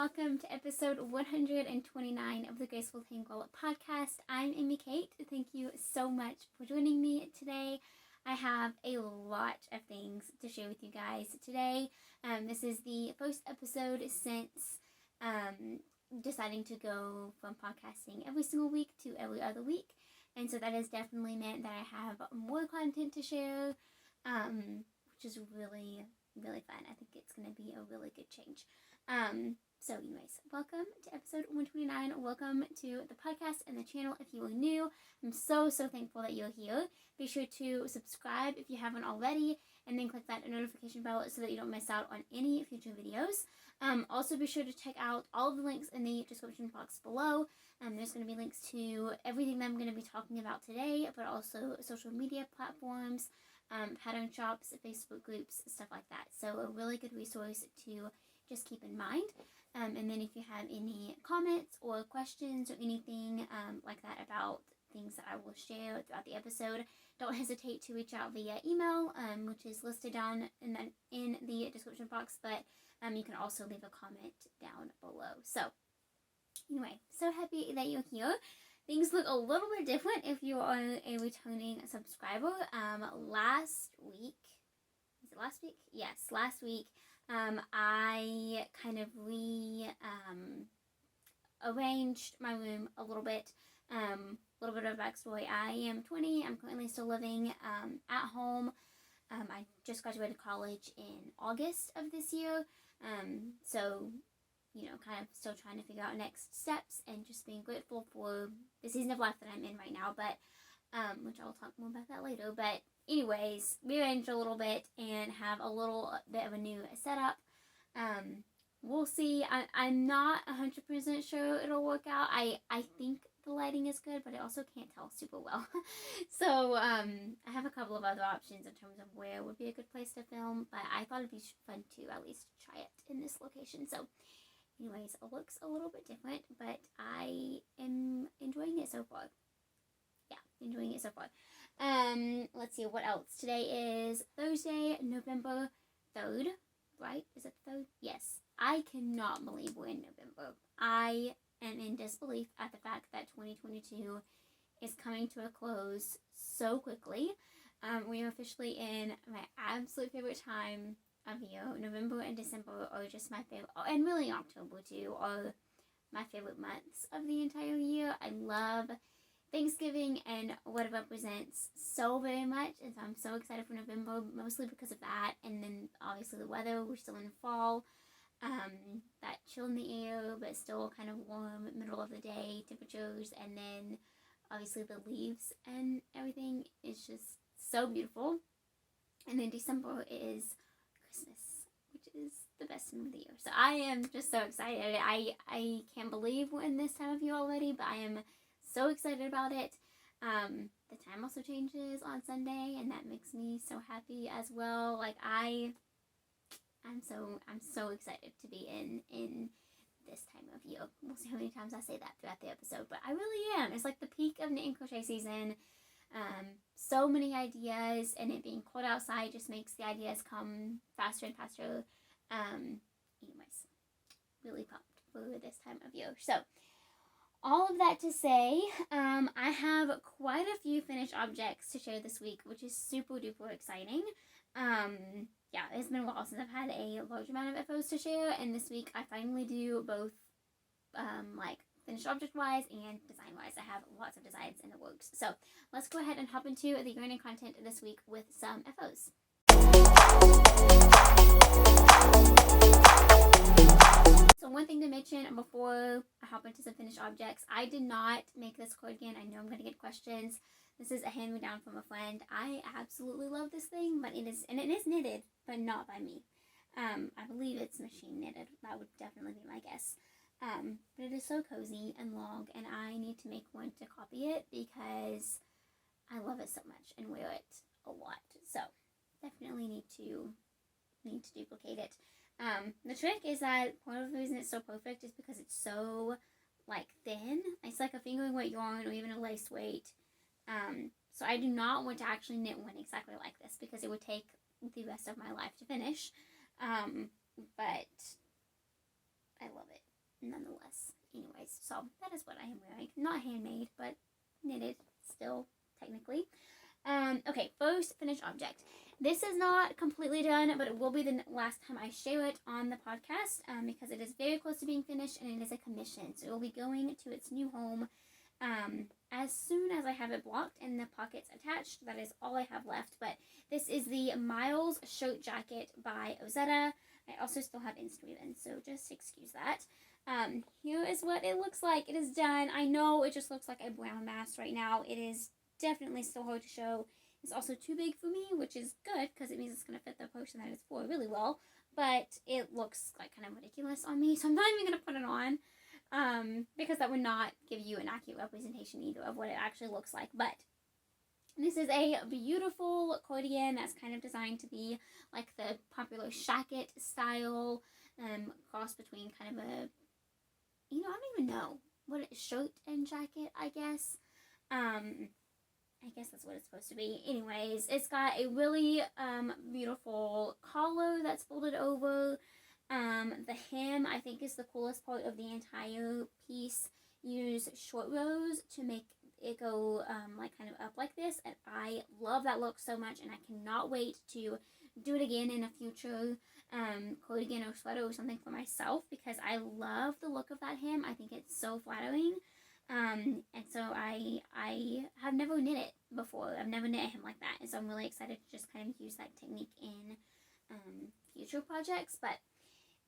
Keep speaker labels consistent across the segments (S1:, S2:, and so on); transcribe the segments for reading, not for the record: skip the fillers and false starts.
S1: welcome to episode 129 of the Graceful Tangle podcast. I'm Amy Kate. Thank you so much for joining me today. I have a lot of things to share with you guys today. This is the first episode since deciding to go from podcasting every single week to every other week. And so that has definitely meant that I have more content to share, which is really fun. I think it's going to be a really good change. So anyways, welcome to episode 129. Welcome to the podcast and the channel if you are new. I'm so thankful that you're here. Be sure to subscribe if you haven't already, and then click that notification bell so that you don't miss out on any future videos. Also be sure to check out all of the links in the description box below. There's going to be links to everything that I'm going to be talking about today, but also social media platforms, pattern shops, Facebook groups, stuff like that. So a really good resource to just keep in mind. And then if you have any comments or questions or anything like that about things that I will share throughout the episode, don't hesitate to reach out via email, which is listed down in the description box, but you can also leave a comment down below. So anyway, so happy that you're here. Things look a little bit different if you are a returning subscriber. Last week, I kind of arranged my room a little bit. A little bit of backstory. I am 20. I'm currently still living at home. I just graduated college in August of this year. So, kind of still trying to figure out next steps and just being grateful for the season of life that I'm in right now. But, which I'll talk more about that later. But anyways, rearranged a little bit and have a little bit of a new setup. We'll see. I'm not 100% sure it'll work out. I think the lighting is good, but I also can't tell super well. So, I have a couple of other options in terms of where would be a good place to film, but I thought it'd be fun to at least try it in this location. So, anyways, it looks a little bit different, but I am enjoying it so far. Yeah, enjoying it so far. Let's see what else. Today is Thursday, November 3rd, right? Is it 3rd? Yes. I cannot believe we're in November. I am in disbelief at the fact that 2022 is coming to a close so quickly. We are officially in my absolute favorite time of year. November and December are just my favorite, and really October too, are my favorite months of the entire year. I love Thanksgiving and what it represents so very much, and so I'm so excited for November, mostly because of that, and then obviously the weather. We're still in fall, that chill in the air, but still kind of warm middle of the day temperatures, and then obviously the leaves and everything is just so beautiful. And then December is Christmas, which is the best time of the year. So I am just so excited. I can't believe we're in this time of year already, but I am so excited about it. The time also changes on Sunday, and that makes me so happy as well. Like I'm so excited to be in this time of year. We'll see how many times I say that throughout the episode, but I really am. It's like the peak of knit and crochet season. So many ideas, and it being cold outside just makes the ideas come faster and faster. Anyways, really pumped for this time of year. So, all of that to say, I have quite a few finished objects to share this week, which is super duper exciting. Yeah, it's been a while since I've had a large amount of FOs to share, and this week I finally do both, like finished object-wise and design-wise. I have lots of designs in the works. So let's go ahead and hop into the learning content this week with some FOs. So one thing to mention before I hop into some finished objects, I did not make this cardigan. I know I'm going to get questions. This is a hand-me-down from a friend. I absolutely love this thing, but it is knitted, but not by me. I believe it's machine knitted. That would definitely be my guess. But it is so cozy and long, and I need to make one to copy it because I love it so much and wear it a lot. So definitely need to duplicate it. The trick is that part of the reason it's so perfect is because it's so like thin. It's like a fingering weight yarn or even a lace weight. So I do not want to actually knit one exactly like this because it would take the rest of my life to finish. But I love it. nonetheless. Anyways, so that is what I am wearing. Not handmade, but knitted still, technically. Okay, first finished object. This is not completely done, but it will be the last time I share it on the podcast because it is very close to being finished and it is a commission. So it will be going to its new home as soon as I have it blocked and the pockets attached. That is all I have left. But this is the Miles shirt jacket by Ozetta. I also still have Instagram, so just excuse that. Here is what it looks like. It is done. I know it just looks like a brown mass right now. It is definitely still hard to show. It's also too big for me, which is good because it means it's going to fit the person that it's for really well. But it looks like kind of ridiculous on me, so I'm not even going to put it on because that would not give you an accurate representation either of what it actually looks like. But this is a beautiful cardigan that's kind of designed to be like the popular shacket style, cross between kind of a, I don't even know what it is, shirt and jacket, I guess. I guess that's what it's supposed to be. Anyways, it's got a really beautiful collar that's folded over. The hem, I think, is the coolest part of the entire piece. Use short rows to make it go like kind of up like this, and I love that look so much, and I cannot wait to do it again in a future cardigan or sweater or something for myself because I love the look of that hem. I think it's so flattering. And so I have never knit it before. I've never knit a hem like that, and so I'm really excited to just kind of use that technique in future projects. But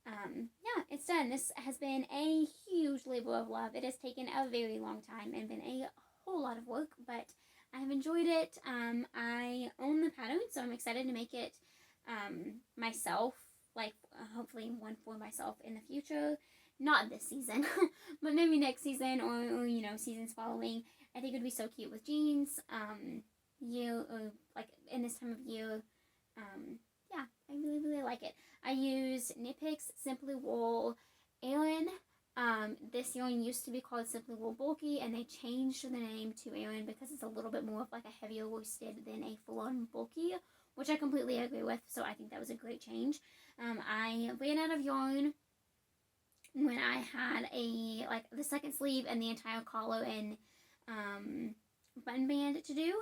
S1: yeah, it's done. This has been a huge labor of love. It has taken a very long time and been a whole lot of work, but I have enjoyed it. I own the pattern, so I'm excited to make it myself, like hopefully one for myself in the future. Not this season, but maybe next season or seasons following. I think it would be so cute with jeans, or like in this time of year. Yeah, I really, really like it. I use Knit Picks Simply Wool Aran. This yarn used to be called Simply Wool Bulky, and they changed the name to Aran because it's a little bit more of like a heavier worsted than a full-on bulky, which I completely agree with, so I think that was a great change. I ran out of yarn when I had the second sleeve and the entire collar and button band to do,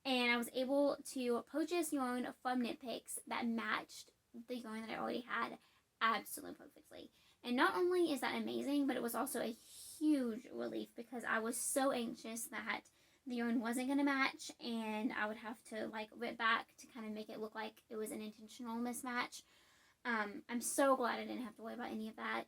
S1: and I was able to purchase yarn from Knit Picks that matched the yarn that I already had absolutely perfectly. And not only is that amazing, but it was also a huge relief because I was so anxious that the yarn wasn't going to match and I would have to rip back to kind of make it look like it was an intentional mismatch. I'm so glad I didn't have to worry about any of that.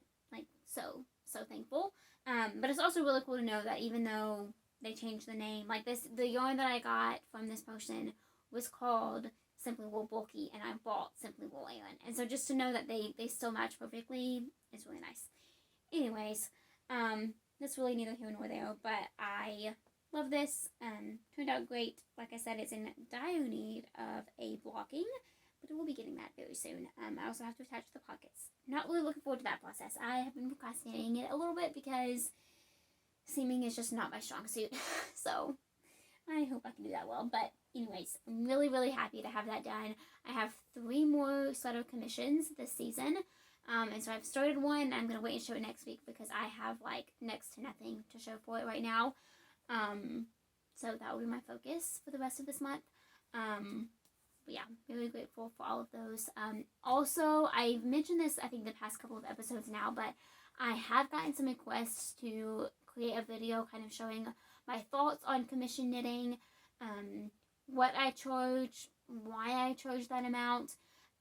S1: So thankful. But it's also really cool to know that even though they changed the name, the yarn that I got from this person was called Simply Wool Bulky, and I bought Simply Wool Aran. And so just to know that they still match perfectly is really nice. Anyways, that's really neither here nor there, but I love this. Turned out great. Like I said, it's in dire need of a blocking, but we'll be getting that very soon. I also have to attach the pockets. Not really looking forward to that process. I have been procrastinating it a little bit because seaming is just not my strong suit. So I hope I can do that well. But anyways, I'm really, really happy to have that done. I have 3 more sweater commissions this season. And so I've started one. I'm going to wait and show it next week because I have next to nothing to show for it right now. So that will be my focus for the rest of this month. But yeah, really grateful for all of those. Also, I've mentioned this, I think, the past couple of episodes now, but I have gotten some requests to create a video kind of showing my thoughts on commission knitting, what I charge, why I charge that amount.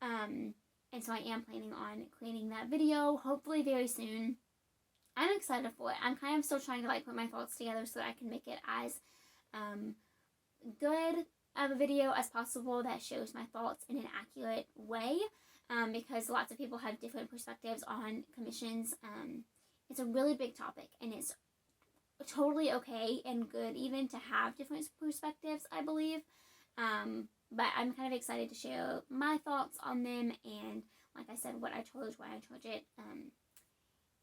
S1: And so I am planning on creating that video, hopefully very soon. I'm excited for it. I'm kind of still trying to put my thoughts together so that I can make it as good of a video as possible that shows my thoughts in an accurate way, because lots of people have different perspectives on commissions. It's a really big topic, and it's totally okay and good even to have different perspectives, I believe. But I'm kind of excited to share my thoughts on them and, like I said, what I charge, why I charge it,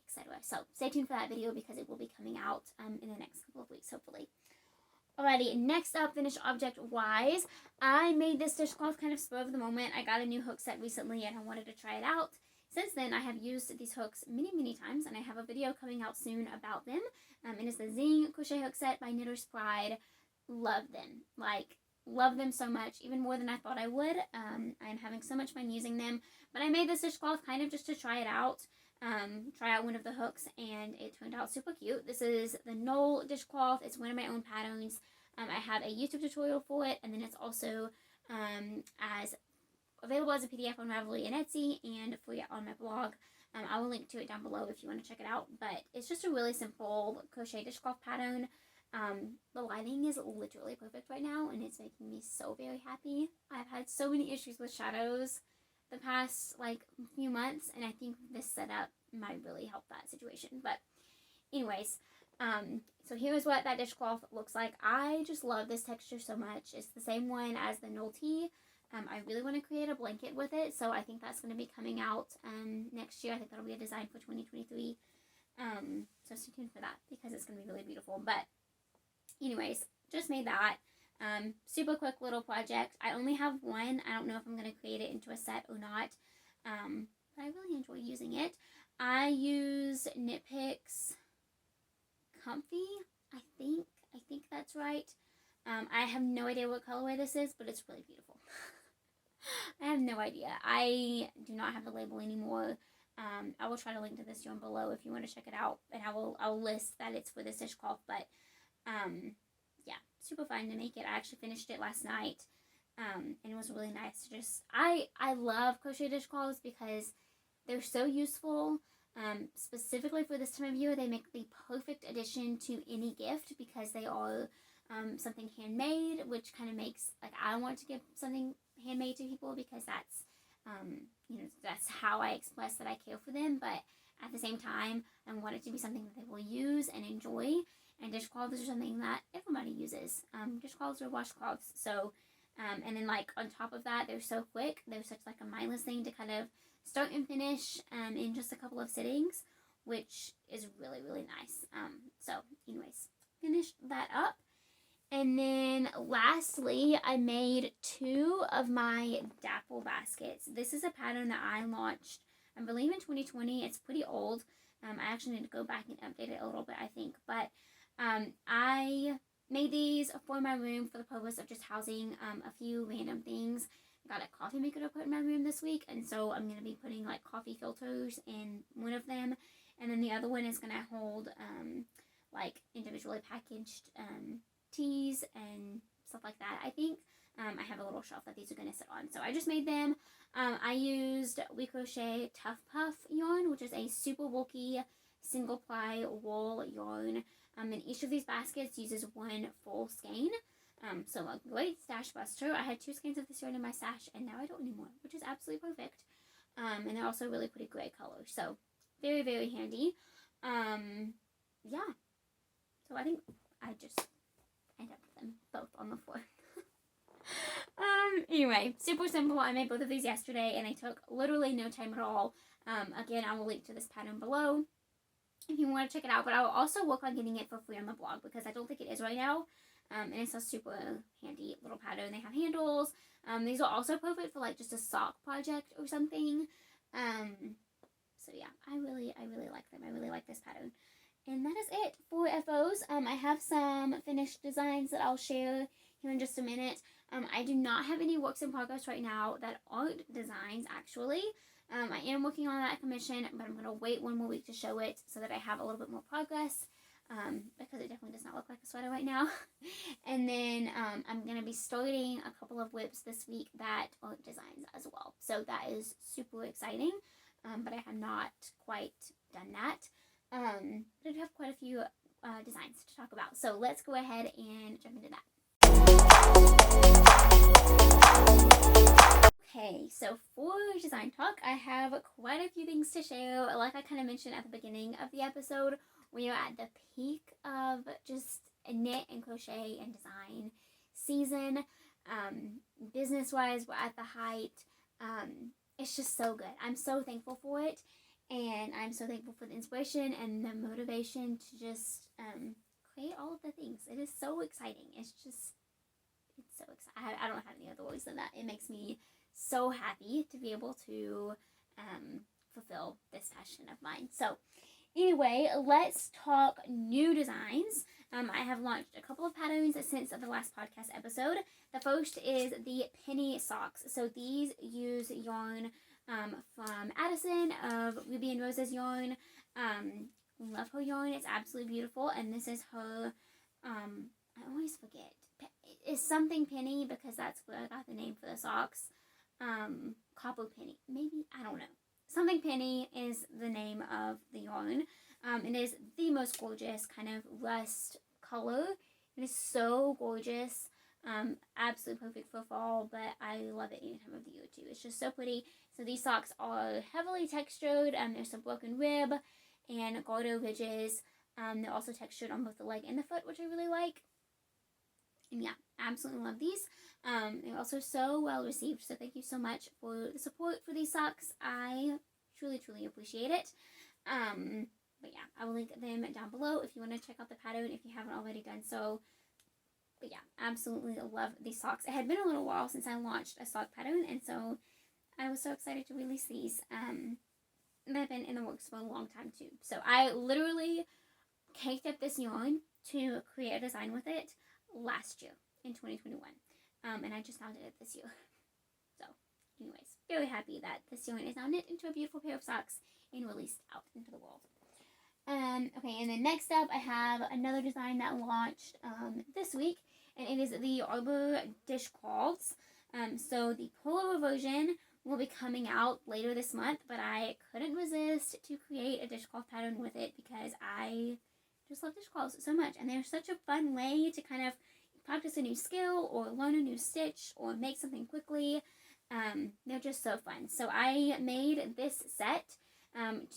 S1: etc. So stay tuned for that video because it will be coming out in the next couple of weeks, hopefully. Alrighty, next up, finished object wise, I made this dishcloth kind of spur of the moment. I got a new hook set recently and I wanted to try it out. since then, I have used these hooks many times, and I have a video coming out soon about them. And it's the Zing crochet hook set by Knitter's Pride. Love them. Like, love them so much, even more than I thought I would. I'm having so much fun using them. But I made this dishcloth kind of just to try it out. Try out one of the hooks, and it turned out super cute. This is the Knoll dishcloth. It's one of my own patterns. I have a YouTube tutorial for it, and then it's also as available as a PDF on Ravelry and Etsy, and free on my blog. I will link to it down below if you want to check it out. But it's just a really simple crochet dishcloth pattern. The lighting is literally perfect right now, and it's making me so very happy. I've had so many issues with shadows the past few months, and I think this setup might really help that situation. But anyways, so here's what that dishcloth looks like. I just love this texture so much. It's the same one as the Knoll tee. I really want to create a blanket with it, so I think that's going to be coming out next year. I think that'll be a design for 2023. So stay tuned for that, because it's going to be really beautiful. But anyways, just made that. Super quick little project. I only have one. I don't know if I'm going to create it into a set or not, but I really enjoy using it. I use Knit Picks Comfy, I think that's right. I have no idea what colorway this is, but it's really beautiful. I have no idea. I do not have the label anymore. I will try to link to this yarn below if you want to check it out, and I'll list that it's for this dishcloth. But yeah, super fun to make it. I actually finished it last night, and it was really nice to just. I love crochet dishcloths because they're so useful. Specifically for this time of year, they make the perfect addition to any gift because they are something handmade, which kind of makes, I want to give something handmade to people because that's, that's how I express that I care for them. But at the same time, I want it to be something that they will use and enjoy. And dishcloths are something that everybody uses. Dishcloths are washcloths. So, and then on top of that, they're so quick. They're such a mindless thing to kind of start and finish in just a couple of sittings, which is really nice. So anyways, finished that up. And then lastly, I made 2 of my Dapple baskets. This is a pattern that I launched, I believe, in 2020. It's pretty old. I actually need to go back and update it a little bit, I think. But I made these for my room for the purpose of just housing a few random things. I got a coffee maker to put in my room this week, and so I'm going to be putting coffee filters in one of them. And then the other one is going to hold individually packaged teas and stuff like that. I think I have a little shelf that these are going to sit on. So I just made them. I used We Crochet Tough Puff yarn, which is a super bulky single ply wool yarn. And each of these baskets uses 1 full skein. So a great stash buster. I had 2 skeins of this yarn in my stash, and now I don't anymore, which is absolutely perfect. And they're also really pretty gray colors. So very handy. Yeah. So I think I just end up with them both on the floor. Anyway, super simple. I made both of these yesterday, and they took literally no time at all. Again, I will link to this pattern below if you want to check it out. But I will also work on getting it for free on the blog because I don't think it is right now. And it's a super handy little pattern. They have handles. These are also perfect for just a sock project or something. So yeah, I really like them. I really like this pattern. And that is it for FOs. I have some finished designs that I'll share here in just a minute. I do not have any works in progress right now that aren't designs, actually. I am working on that commission, but I'm going to wait 1 more week to show it so that I have a little bit more progress. Because it definitely does not look like a sweater right now. And then I'm going to be starting a couple of whips this week that aren't designs as well. So that is super exciting. But I have not quite done that. But I do have quite a few designs to talk about. So let's go ahead and jump into that. Okay, so for design talk, I have quite a few things to share. Like I kind of mentioned at the beginning of the episode, we are at the peak of just knit and crochet and design season. Business-wise, we're at the height. It's just so good. I'm so thankful for it, and I'm so thankful for the inspiration and the motivation to just create all of the things. It is so exciting. It's so exciting. I don't have any other words than that. It makes me so happy to be able to fulfill this passion of mine. So anyway, let's talk new designs. I have launched a couple of patterns since the last podcast episode. The first is the penny socks. So these use yarn from Addison of Ruby and Rose's yarn. Love her yarn. It's absolutely beautiful. And this is her, I always forget. It's something penny because that's where I got the name for the socks. Copper penny. Maybe, I don't know. Something penny is the name of the yarn. It is the most gorgeous kind of rust color. It is so gorgeous. Absolutely perfect for fall, but I love it any time of the year too. It's just so pretty. So these socks are heavily textured. There's some broken rib and garter ridges. They're also textured on both the leg and the foot, which I really like. And yeah, absolutely love these. They're also so well received, so thank you so much for the support for these socks. I truly, truly appreciate it. But yeah, I will link them down below if you want to check out the pattern if you haven't already done so. But yeah, absolutely love these socks. It had been a little while since I launched a sock pattern, and so I was so excited to release these. They've been in the works for a long time too. So I literally caked up this yarn to create a design with it last year in 2021. And I just now did it this year. So anyways, very happy that this yarn is now knit into a beautiful pair of socks and released out into the world. Okay, and then next up I have another design that launched this week, and it is the Arbor Dishcloths. So the polar version will be coming out later this month, but I couldn't resist to create a dishcloth pattern with it because I just love dishcloths so much, and they're such a fun way to kind of practice a new skill or learn a new stitch or make something quickly. They're just so fun. So I made this set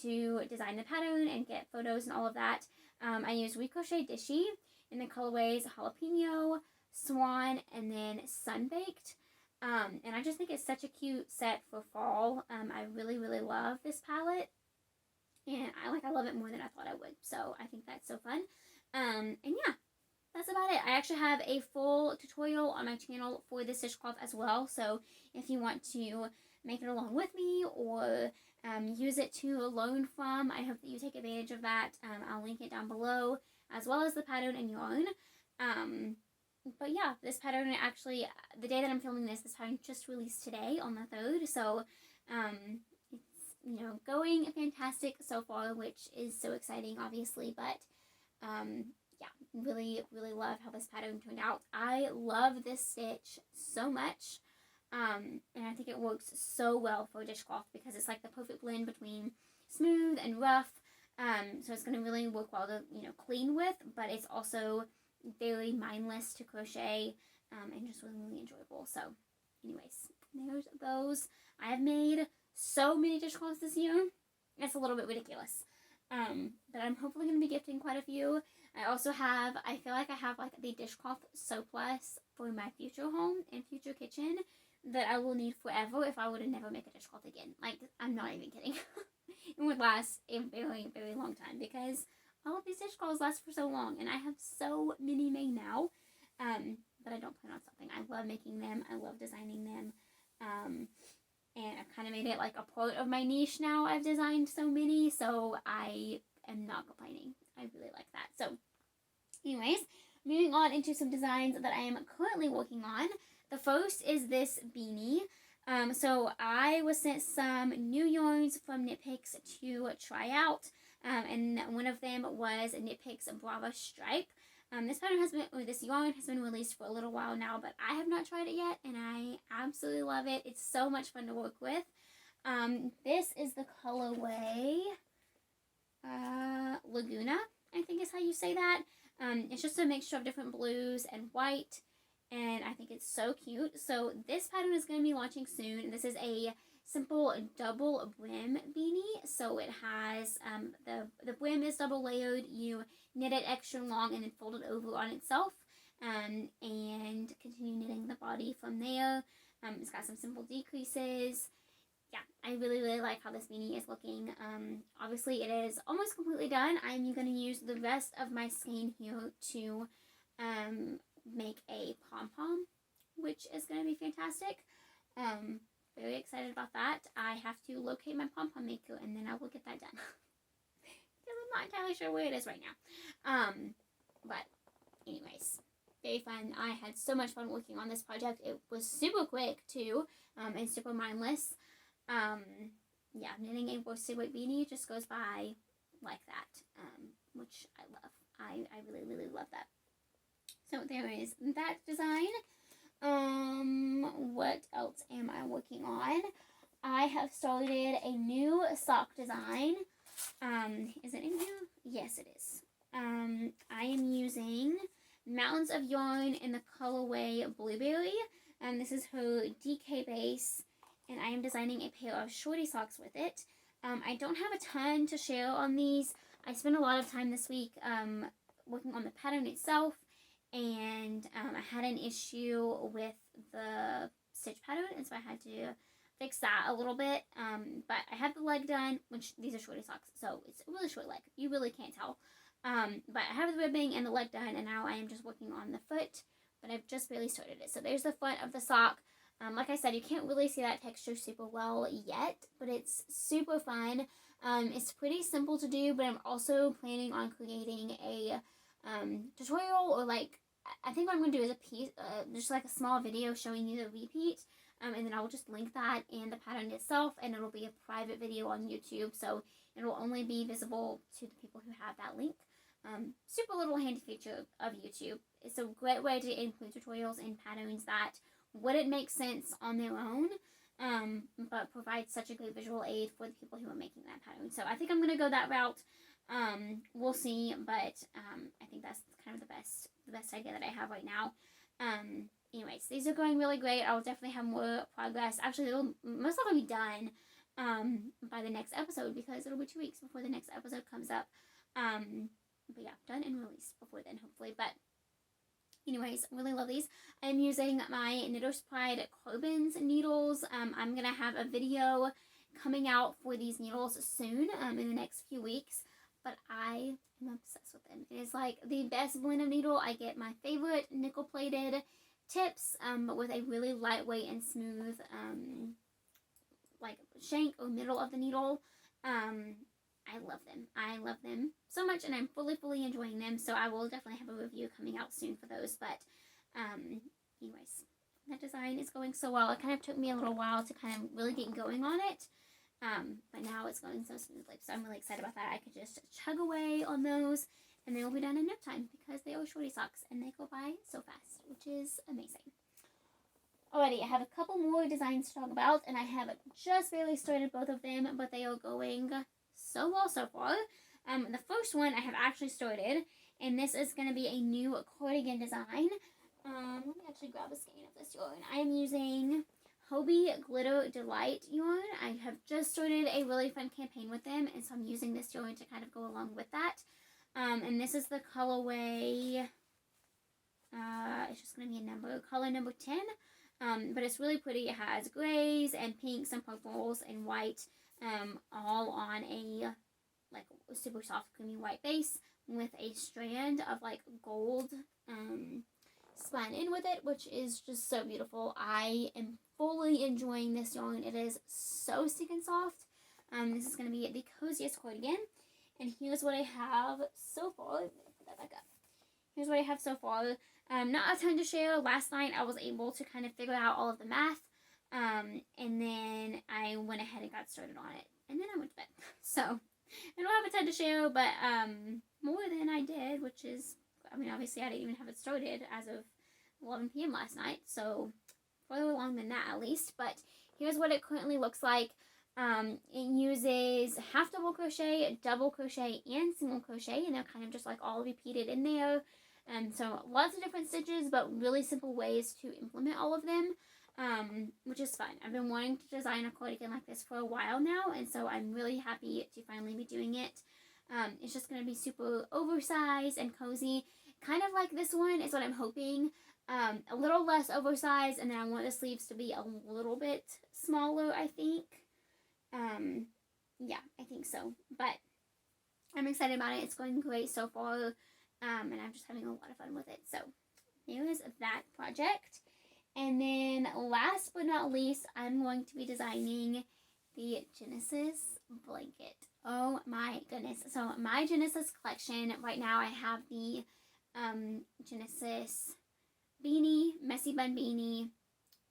S1: to design the pattern and get photos and all of that. I used Crochet Dishcloth in the colorways Jalapeno, Swan, and then Sunbaked. And I just think it's such a cute set for fall. I really, really love this palette. And I love it more than I thought I would. So I think that's so fun. And yeah, that's about it. I actually have a full tutorial on my channel for this dishcloth as well. So if you want to make it along with me or use it to learn from, I hope that you take advantage of that. I'll link it down below, as well as the pattern and yarn. But yeah, this pattern actually, the day that I'm filming this pattern just released today on the 3rd. So it's, you know, going fantastic so far, which is so exciting, obviously. But yeah, really, really love how this pattern turned out. I love this stitch so much. And I think it works so well for a dishcloth because it's like the perfect blend between smooth and rough. So it's going to really work well to, you know, clean with, but it's also very mindless to crochet and just really, really enjoyable. So anyways, there's those. I have made so many dishcloths this year. It's a little bit ridiculous. But I'm hopefully going to be gifting quite a few. I also have, I feel like I have like the dishcloth surplus for my future home and future kitchen that I will need forever if I were to never make a dishcloth again. Like, I'm not even kidding. It would last a very, very long time because all of these dishcloths last for so long, and I have so many made now. But I don't plan on stopping. I love making them. I love designing them. And I've kind of made it like a part of my niche now. I've designed so many, so I am not complaining. I really like that. So anyways, moving on into some designs that I am currently working on. The first is this beanie. So I was sent some new yarns from Knit Picks to try out. And one of them was Knit Picks Brava Stripe. This pattern has been, or this yarn has been released for a little while now, but I have not tried it yet, and I absolutely love it. It's so much fun to work with. This is the colorway Laguna, I think is how you say that. It's just a mixture of different blues and white, and I think it's so cute. So this pattern is going to be launching soon. This is a simple double brim beanie. So it has the brim is double layered. You knit it extra long and then fold it over on itself, and continue knitting the body from there. It's got some simple decreases. Yeah, I really, really like how this beanie is looking. Obviously it is almost completely done. I'm going to use the rest of my skein here to make a pom-pom, which is going to be fantastic. very excited about that. I have to locate my pom-pom maker, and then I will get that done. Because I'm not entirely sure where it is right now. But anyways, very fun. I had so much fun working on this project. It was super quick too, and super mindless. Yeah, knitting a worsted weight beanie just goes by like that, which I love. I really, really love that. So there is that design. What else am I working on? I have started a new sock design. Is it in here? Yes, it is. I am using Mountains of Yarn in the colorway Blueberry. This is her DK base, and I am designing a pair of shorty socks with it. I don't have a ton to share on these. I spent a lot of time this week working on the pattern itself, and I had an issue with the stitch pattern, and so I had to fix that a little bit. But I have the leg done, which these are shorty socks, so it's a really short leg. You really can't tell. But I have the ribbing and the leg done, and now I am just working on the foot, but I've just barely started it. So there's the front of the sock. Like I said, you can't really see that texture super well yet, but it's super fun. It's pretty simple to do, but I'm also planning on creating a tutorial, or like, I think what I'm going to do is a piece, just like a small video showing you the repeat, and then I'll just link that in the pattern itself, and it'll be a private video on YouTube, so it'll only be visible to the people who have that link. Super little handy feature of YouTube. It's a great way to include tutorials and patterns that wouldn't make sense on their own, but provide such a great visual aid for the people who are making that pattern. So I think I'm going to go that route. We'll see, but I think that's kind of the best idea that I have right now. Anyways, these are going really great. I'll definitely have more progress. Actually, they'll most likely be done by the next episode, because it'll be 2 weeks before the next episode comes up. But yeah, done and released before then, hopefully. But anyways, really love these. I'm using my Knitter's Pride Carbons needles. I'm going to have a video coming out for these needles soon, in the next few weeks. But I am obsessed with them. It is like the best blend of needle. I get my favorite nickel-plated tips, but with a really lightweight and smooth, like shank or middle of the needle. I love them. I love them so much, and I'm fully enjoying them. So I will definitely have a review coming out soon for those. But anyways, that design is going so well. It kind of took me a little while to kind of really get going on it. But now it's going so smoothly. So I'm really excited about that. I could just chug away on those, and they will be done in no time, because they are shorty socks and they go by so fast, which is amazing. Alrighty, I have a couple more designs to talk about, and I have just barely started both of them, but they are going so well so far. The first one I have actually started, and this is going to be a new cardigan design. Let me actually grab a skein of this yarn. I am using Hobie Glitter Delight yarn. I have just started a really fun campaign with them, and so I'm using this yarn to kind of go along with that. And this is the colorway, it's just going to be color number 10. But it's really pretty. It has grays and pinks and purples and white, all on a like super soft creamy white base with a strand of like gold spun in with it, which is just so beautiful. I am fully enjoying this yarn. It is so stinking soft. This is going to be the coziest cardigan, and here's what I have so far. Let me put that back up. Here's what I have so far. Not a ton to share. Last night I was able to kind of figure out all of the math, and then I went ahead and got started on it, and then I went to bed. So I don't have a ton to share, but more than I did, which is, I mean, obviously I didn't even have it started as of 11 p.m. last night, so further along than that at least. But here's what it currently looks like. It uses half double crochet, double crochet, and single crochet, and they're kind of just like all repeated in there. So lots of different stitches, but really simple ways to implement all of them, which is fun. I've been wanting to design a cardigan like this for a while now, and so I'm really happy to finally be doing it. It's just going to be super oversized and cozy, kind of like this one is what I'm hoping. A little less oversized, and then I want the sleeves to be a little bit smaller, I think. Yeah, I think so. But I'm excited about it. It's going great so far. And I'm just having a lot of fun with it. So there is that project. And then last but not least, I'm going to be designing the Genesis blanket. Oh my goodness. So my Genesis collection, right now I have the Genesis beanie, messy bun beanie,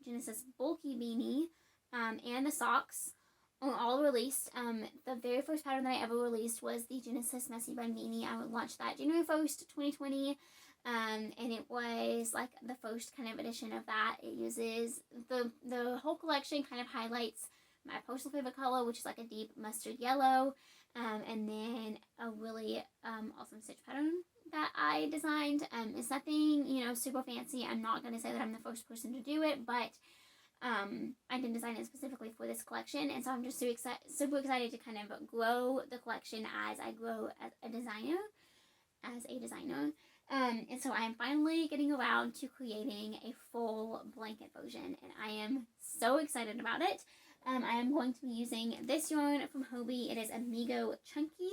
S1: Genesis bulky beanie, and the socks all released. The very first pattern that I ever released was the Genesis messy bun beanie. I launched that January 1st, 2020. And it was like the first kind of edition of that. It uses the whole collection kind of highlights my personal favorite color, which is like a deep mustard yellow, and then a really awesome stitch pattern that I designed. It's nothing, super fancy. I'm not going to say that I'm the first person to do it, but I did design it specifically for this collection, and so I'm just super excited to kind of grow the collection as I grow as a designer. And so I am finally getting around to creating a full blanket version, and I am so excited about it. I am going to be using this yarn from Hobbii. It is Amigo Chunky.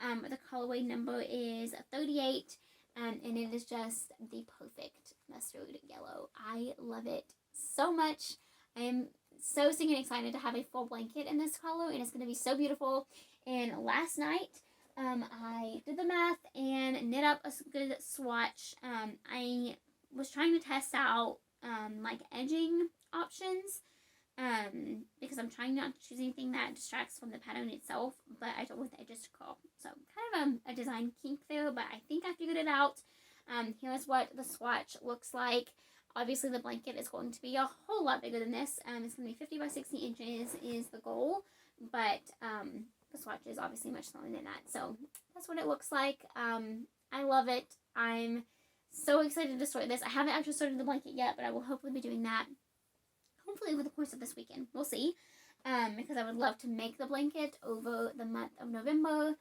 S1: The colorway number is 38, and it is just the perfect mustard yellow. I love it so much. I am so stinking excited to have a full blanket in this color, and it's going to be so beautiful. And last night, I did the math and knit up a good swatch. I was trying to test out like edging options because I'm trying not to choose anything that distracts from the pattern itself, but I don't want the edges to curl. So kind of a design kink there, but I think I figured it out. Here's what the swatch looks like. Obviously the blanket is going to be a whole lot bigger than this. It's going to be 50 by 60 inches is the goal, but the swatch is obviously much smaller than that. So that's what it looks like. I love it. I'm so excited to start this. I haven't actually started the blanket yet, but I will hopefully be doing that hopefully over the course of this weekend. We'll see. Because I would love to make the blanket over the month of November.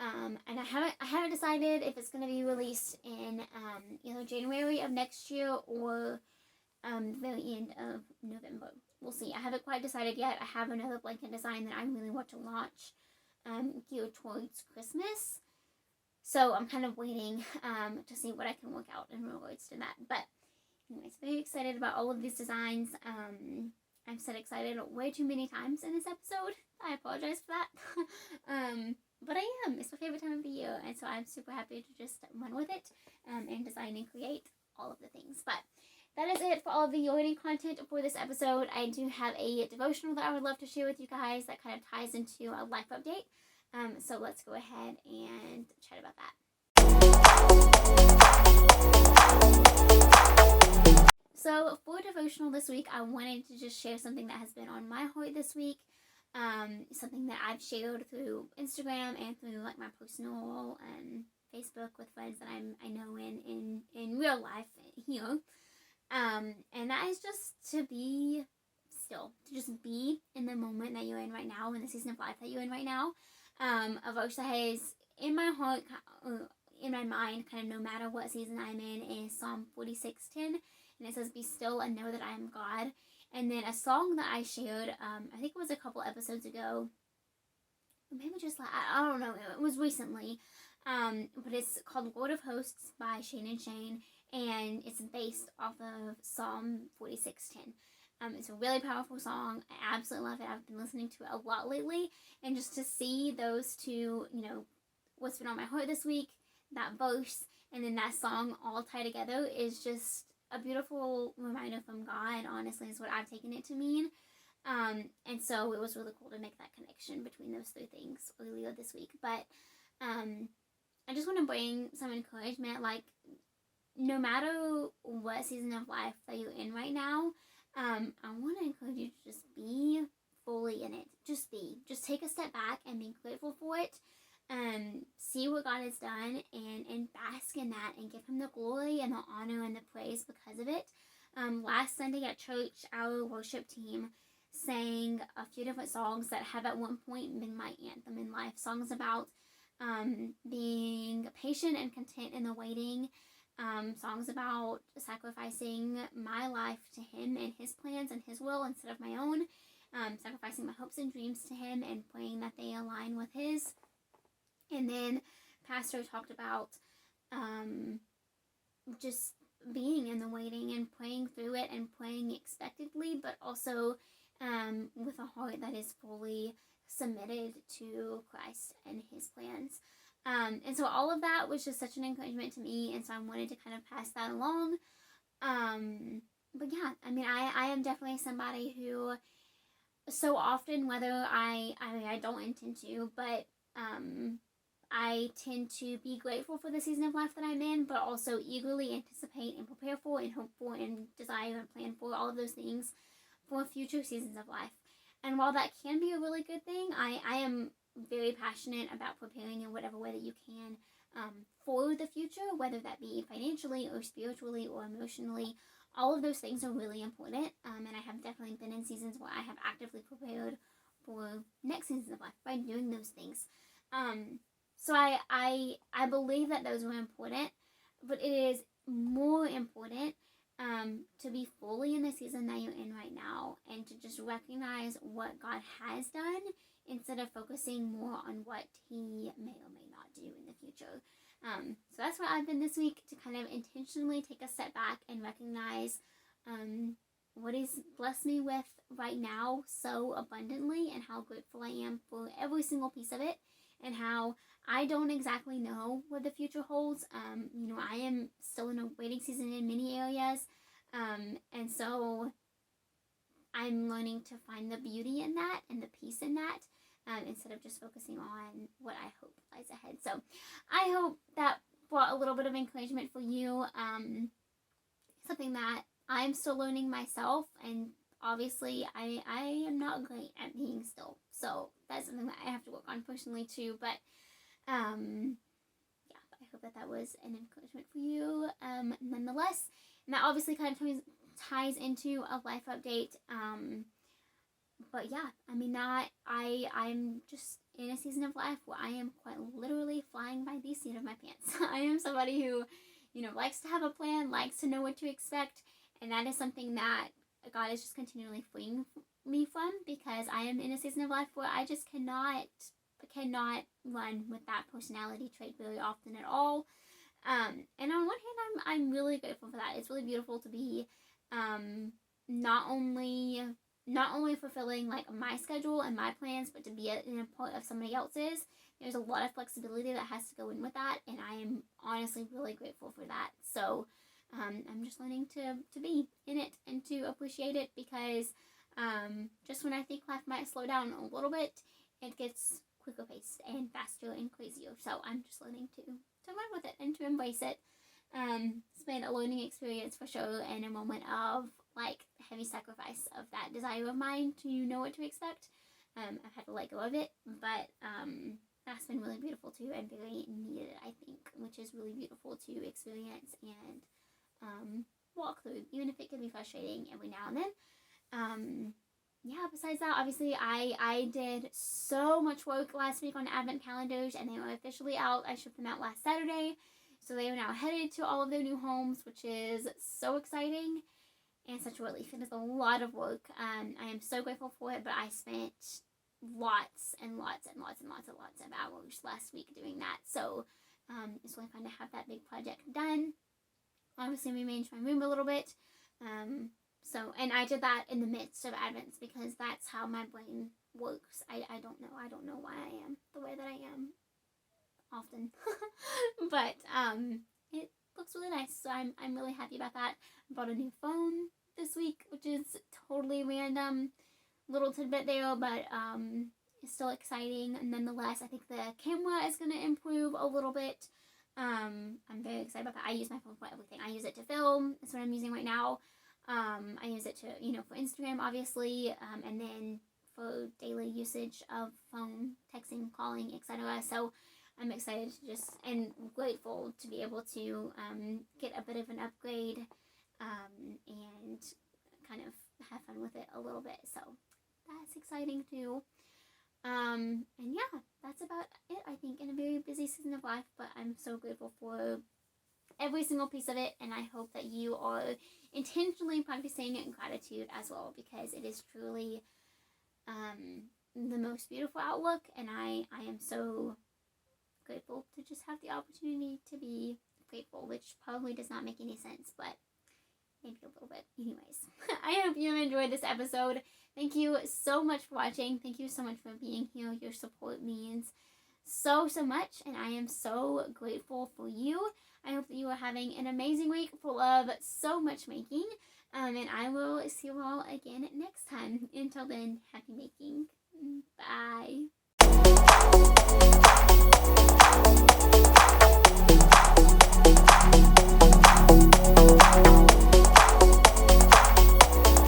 S1: And I haven't decided if it's going to be released in either January of next year or the very end of November. We'll see. I haven't quite decided yet. I have another blanket design that I really want to launch geared towards Christmas. So I'm kind of waiting to see what I can work out in regards to that. But anyways, very excited about all of these designs. I've said excited way too many times in this episode. I apologize for that. But I am. It's my favorite time of the year, and so I'm super happy to just run with it and design and create all of the things. But that is it for all of the yarning content for this episode. I do have a devotional that I would love to share with you guys that kind of ties into a life update. So let's go ahead and chat about that. So for devotional this week, I wanted to just share something that has been on my heart this week. Something that I've shared through Instagram and through like my personal Facebook with friends that I know in real life here. And that is just to be still, to just be in the moment that you're in right now, in the season of life that you're in right now. A verse that has in my heart, in my mind, kind of no matter what season I'm in, is Psalm 46:10, and it says, "Be still and know that I am God." And then a song that I shared, I think it was a couple episodes ago, maybe just like, I don't know, it was recently, but it's called Lord of Hosts by Shane and Shane, and it's based off of Psalm 46:10. It's a really powerful song. I absolutely love it. I've been listening to it a lot lately, and just to see those two, what's been on my heart this week, that verse, and then that song all tie together is just a beautiful reminder from God, honestly, is what I've taken it to mean. And so it was really cool to make that connection between those three things earlier this week. But I just want to bring some encouragement, like, no matter what season of life that you're in right now, I want to encourage you to just be fully in it. Just be. Just take a step back and be grateful for it. See what God has done and bask in that and give him the glory and the honor and the praise because of it. Last Sunday at church, our worship team sang a few different songs that have at one point been my anthem in life. Songs about being patient and content in the waiting. Songs about sacrificing my life to him and his plans and his will instead of my own. Sacrificing my hopes and dreams to him and praying that they align with his. And then Pastor talked about just being in the waiting and praying through it and praying expectantly, but also with a heart that is fully submitted to Christ and his plans. And so all of that was just such an encouragement to me, and so I wanted to kind of pass that along. But yeah, I mean, I am definitely somebody who so often, whether I don't intend to, but I tend to be grateful for the season of life that I'm in, but also eagerly anticipate and prepare for and hope for and desire and plan for all of those things for future seasons of life. And while that can be a really good thing, I am very passionate about preparing in whatever way that you can for the future, whether that be financially or spiritually or emotionally. All of those things are really important, and I have definitely been in seasons where I have actively prepared for next seasons of life by doing those things. So I believe that those are important, but it is more important to be fully in the season that you're in right now and to just recognize what God has done instead of focusing more on what he may or may not do in the future. So that's what I've been this week, to kind of intentionally take a step back and recognize what he's blessed me with right now so abundantly, and how grateful I am for every single piece of it, and how I don't exactly know what the future holds. I am still in a waiting season in many areas, and so I'm learning to find the beauty in that and the peace in that, instead of just focusing on what I hope lies ahead. So I hope that brought a little bit of encouragement for you. Something that I'm still learning myself, and obviously I am not great at being still. So that's something that I have to work on personally too. But I hope that was an encouragement for you nonetheless. And that obviously kind of ties into a life update. But yeah, I mean, I'm just in a season of life where I am quite literally flying by the seat of my pants. I am somebody who, likes to have a plan, likes to know what to expect, and that is something that God is just continually freeing me from, because I am in a season of life where I just cannot run with that personality trait very often at all. And on one hand, I'm really grateful for that. It's really beautiful to be not only fulfilling like my schedule and my plans, but to be in a part of somebody else's. There's a lot of flexibility that has to go in with that, and I am honestly really grateful for that. So I'm just learning to be in it and to appreciate it, because just when I think life might slow down a little bit, it gets quicker paced and faster and crazier. So I'm just learning to run with it and to embrace it. It's been a learning experience for sure, and a moment of like heavy sacrifice of that desire of mine to know what to expect. I've had to let go of it, but that's been really beautiful too, and very needed, I think, which is really beautiful to experience and walk through, even if it can be frustrating every now and then. Besides that, obviously I did so much work last week on advent calendars, and they were officially out. I shipped them out last Saturday, so they are now headed to all of their new homes, which is so exciting and such a relief. It is a lot of work. I am so grateful for it, but I spent lots and lots and lots and lots and lots of hours last week doing that. So it's really fun to have that big project done. Obviously, we arranged my room a little bit. And I did that in the midst of Advents, because that's how my brain works. I don't know why I am the way that I am often. But it looks really nice, so I'm really happy about that. I bought a new phone this week, which is totally random. Little tidbit there, but it's still exciting nonetheless. I think the camera is going to improve a little bit. I'm very excited about that. I use my phone for everything. I use it to film. That's what I'm using right now. I use it to, for Instagram, obviously, and then for daily usage of phone, texting, calling, etc. So I'm excited to and grateful to be able to get a bit of an upgrade and kind of have fun with it a little bit. So that's exciting too. And yeah, that's about it, I think, in a very busy season of life, but I'm so grateful for every single piece of it, and I hope that you are intentionally practicing gratitude as well, because it is truly the most beautiful outlook, and I am so grateful to just have the opportunity to be grateful, which probably does not make any sense, but maybe a little bit. Anyways, I hope you enjoyed this episode. Thank you so much for watching. Thank you so much for being here. Your support means so much, and I am so grateful for you. I hope that you are having an amazing week full of so much making, and I will see you all again next time. Until then, happy making. Bye.